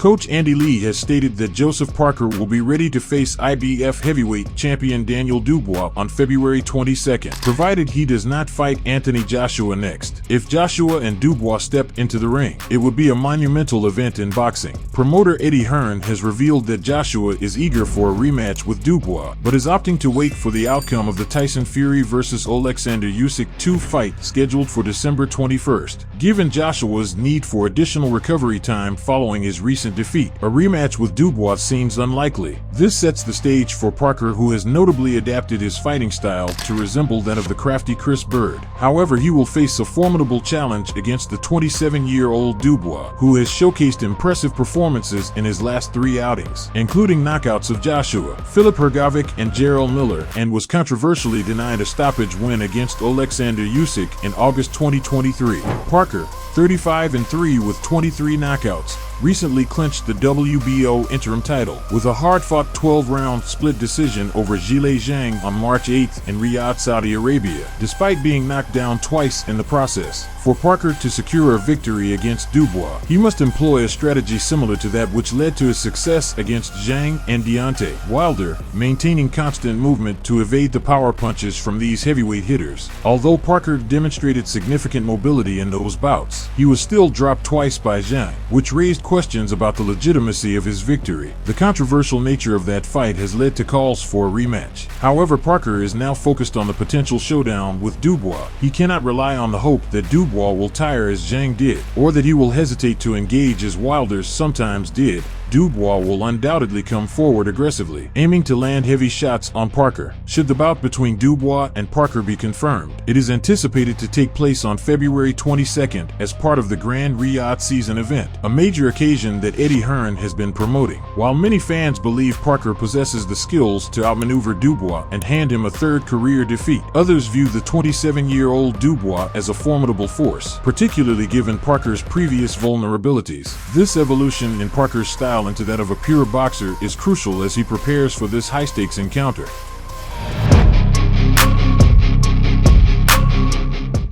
Coach Andy Lee has stated that Joseph Parker will be ready to face IBF heavyweight champion Daniel Dubois on February 22nd, provided he does not fight Anthony Joshua next. If Joshua and Dubois step into the ring, it would be a monumental event in boxing. Promoter Eddie Hearn has revealed that Joshua is eager for a rematch with Dubois, but is opting to wait for the outcome of the Tyson Fury vs. Alexander Usyk 2 fight scheduled for December 21st. Given Joshua's need for additional recovery time following his recent defeat, a rematch with Dubois seems unlikely. This sets the stage for Parker, who has notably adapted his fighting style to resemble that of the crafty Chris Bird. However, he will face a formidable challenge against the 27-year-old Dubois, who has showcased impressive performances in his last 3 outings, including knockouts of Joshua, Filip Hrgovic, and Jarrell Miller, and was controversially denied a stoppage win against Alexander Usyk in August 2023. Parker, 35-3 with 23 knockouts, recently clinched the WBO interim title with a hard-fought 12-round split decision over Zhilei Zhang on March 8th in Riyadh, Saudi Arabia, despite being knocked down twice in the process. For Parker to secure a victory against Dubois, he must employ a strategy similar to that which led to his success against Zhang and Deontay Wilder, maintaining constant movement to evade the power punches from these heavyweight hitters. Although Parker demonstrated significant mobility in those bouts, he was still dropped twice by Zhang, which raised questions about the legitimacy of his victory. The controversial nature of that fight has led to calls for a rematch. However, Parker is now focused on the potential showdown with Dubois. He cannot rely on the hope that Dubois will tire as Zhang did, or that he will hesitate to engage as Wilder sometimes did. Dubois will undoubtedly come forward aggressively, aiming to land heavy shots on Parker. Should the bout between Dubois and Parker be confirmed, it is anticipated to take place on February 22nd as part of the Grand Riyadh season event, a major occasion that Eddie Hearn has been promoting. While many fans believe Parker possesses the skills to outmaneuver Dubois and hand him a third career defeat, others view the 27-year-old Dubois as a formidable force, particularly given Parker's previous vulnerabilities. This evolution in Parker's style into that of a pure boxer is crucial as he prepares for this high-stakes encounter.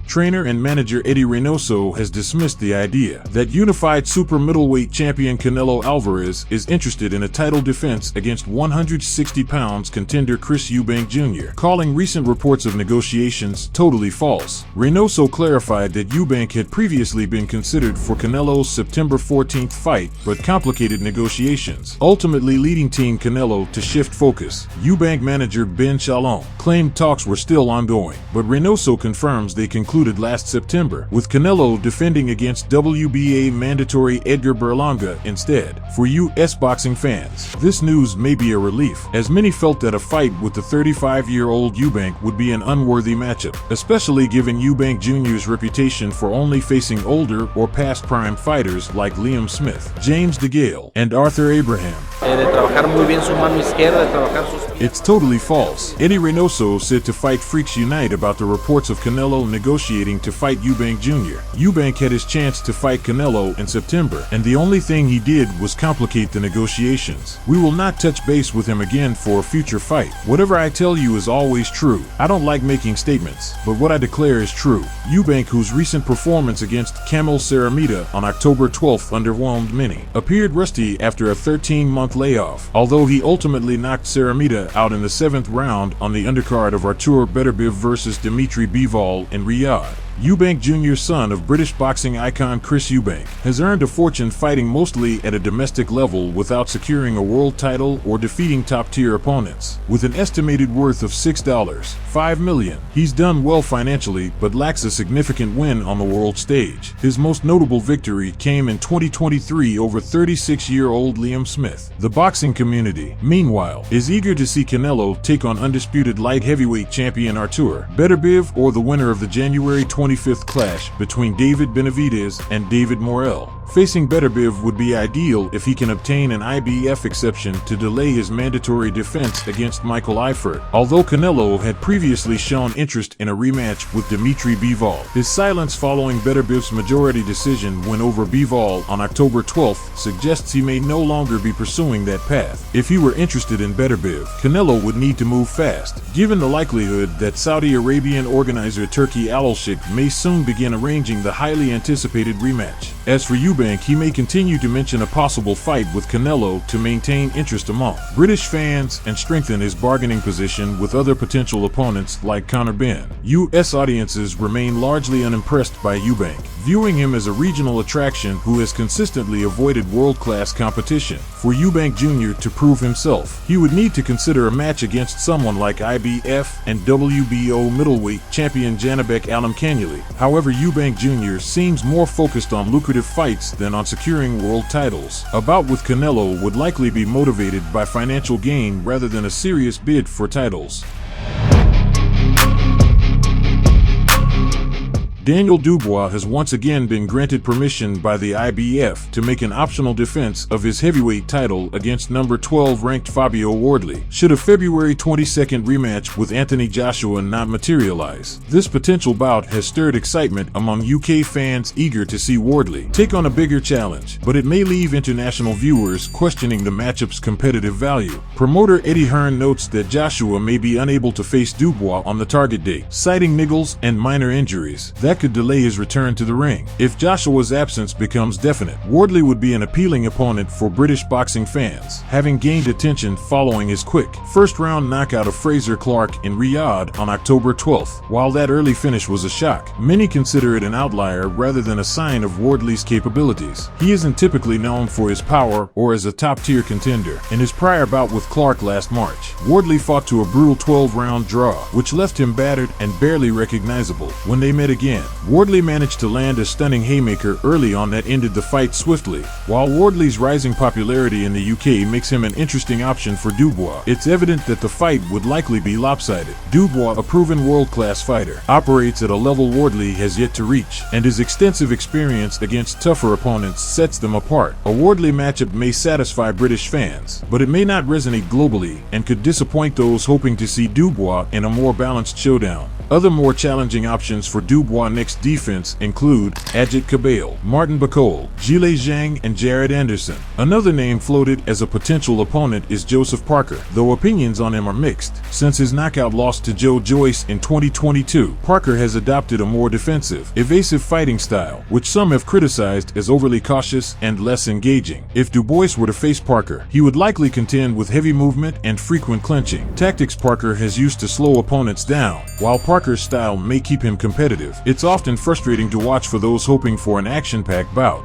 Trainer and manager Eddie Reynoso has dismissed the idea that unified super middleweight champion Canelo Alvarez is interested in a title defense against 160-pound contender Chris Eubank Jr., calling recent reports of negotiations totally false. Reynoso clarified that Eubank had previously been considered for Canelo's September 14th fight, but complicated negotiations, ultimately leading Team Canelo to shift focus. Eubank manager Ben Shalom claimed talks were still ongoing, but Reynoso confirms they concluded last September, with Canelo defending against WBA mandatory Edgar Berlanga instead. For US boxing fans, this news may be a relief, as many felt that a fight with the 35-year-old Eubank would be an unworthy matchup, especially given Eubank Jr.'s reputation for only facing older or past prime fighters like Liam Smith, James DeGale, and Arthur Abraham. It's totally false. Eddie Reynoso said to Fight Freaks Unite about the reports of Canelo negotiating to fight Eubank Jr. Eubank had his chance to fight Canelo in September, and the only thing he did was complicate the negotiations. We will not touch base with him again for a future fight. Whatever I tell you is always true. I don't like making statements, but what I declare is true. Eubank, whose recent performance against Kamil Ceramita on October 12th underwhelmed many, appeared rusty after a 13-month layoff, although he ultimately knocked Ceramita out in the 7th round on the undercard of Artur Beterbiev vs. Dimitri Bivol in Riyadh. Eubank Jr., son of British boxing icon Chris Eubank, has earned a fortune fighting mostly at a domestic level without securing a world title or defeating top-tier opponents. With an estimated worth of $6.5 million, he's done well financially but lacks a significant win on the world stage. His most notable victory came in 2023 over 36-year-old Liam Smith. The boxing community, meanwhile, is eager to see Canelo take on undisputed light heavyweight champion Artur Beterbiev or the winner of the January 25th clash between David Benavidez and David Morrell. Facing Beterbiev would be ideal if he can obtain an IBF exception to delay his mandatory defense against Michael Eifert, although Canelo had previously shown interest in a rematch with Dimitri Bivol. His silence following Beterbiev's majority decision win over Bivol on October 12th suggests he may no longer be pursuing that path. If he were interested in Beterbiev, Canelo would need to move fast, given the likelihood that Saudi Arabian organizer Turki Al-Sheikh may soon begin arranging the highly anticipated rematch. As for Eubank, Eubank, he may continue to mention a possible fight with Canelo to maintain interest among British fans and strengthen his bargaining position with other potential opponents like Conor Benn. U.S. audiences remain largely unimpressed by Eubank, viewing him as a regional attraction who has consistently avoided world-class competition. For Eubank Jr. to prove himself, he would need to consider a match against someone like IBF and WBO middleweight champion Janibek Alimkhanuly. However, Eubank Jr. seems more focused on lucrative fights than on securing world titles. A bout with Canelo would likely be motivated by financial gain rather than a serious bid for titles. Daniel Dubois has once again been granted permission by the IBF to make an optional defense of his heavyweight title against number 12 ranked Fabio Wardley, should a February 22nd rematch with Anthony Joshua not materialize. This potential bout has stirred excitement among UK fans eager to see Wardley take on a bigger challenge, but it may leave international viewers questioning the matchup's competitive value. Promoter Eddie Hearn notes that Joshua may be unable to face Dubois on the target date, citing niggles and minor injuries that could delay his return to the ring. If Joshua's absence becomes definite, Wardley would be an appealing opponent for British boxing fans, having gained attention following his quick first-round knockout of Frazer Clarke in Riyadh on October 12th. While that early finish was a shock, many consider it an outlier rather than a sign of Wardley's capabilities. He isn't typically known for his power or as a top-tier contender. In his prior bout with Clarke last March, Wardley fought to a brutal 12-round draw, which left him battered and barely recognizable. When they met again, Wardley managed to land a stunning haymaker early on that ended the fight swiftly. While Wardley's rising popularity in the UK makes him an interesting option for Dubois, it's evident that the fight would likely be lopsided. Dubois, a proven world-class fighter, operates at a level Wardley has yet to reach, and his extensive experience against tougher opponents sets them apart. A Wardley matchup may satisfy British fans, but it may not resonate globally and could disappoint those hoping to see Dubois in a more balanced showdown. Other more challenging options for Dubois' next defense include Ajit Cabale, Martin Bacol, Zhilei Zhang, and Jared Anderson. Another name floated as a potential opponent is Joseph Parker, though opinions on him are mixed. Since his knockout loss to Joe Joyce in 2022, Parker has adopted a more defensive, evasive fighting style, which some have criticized as overly cautious and less engaging. If Dubois were to face Parker, he would likely contend with heavy movement and frequent clinching, tactics Parker has used to slow opponents down. While Parker's style may keep him competitive, it's often frustrating to watch for those hoping for an action-packed bout.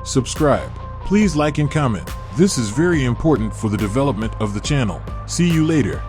Subscribe. Please like and comment. This is very important for the development of the channel. See you later.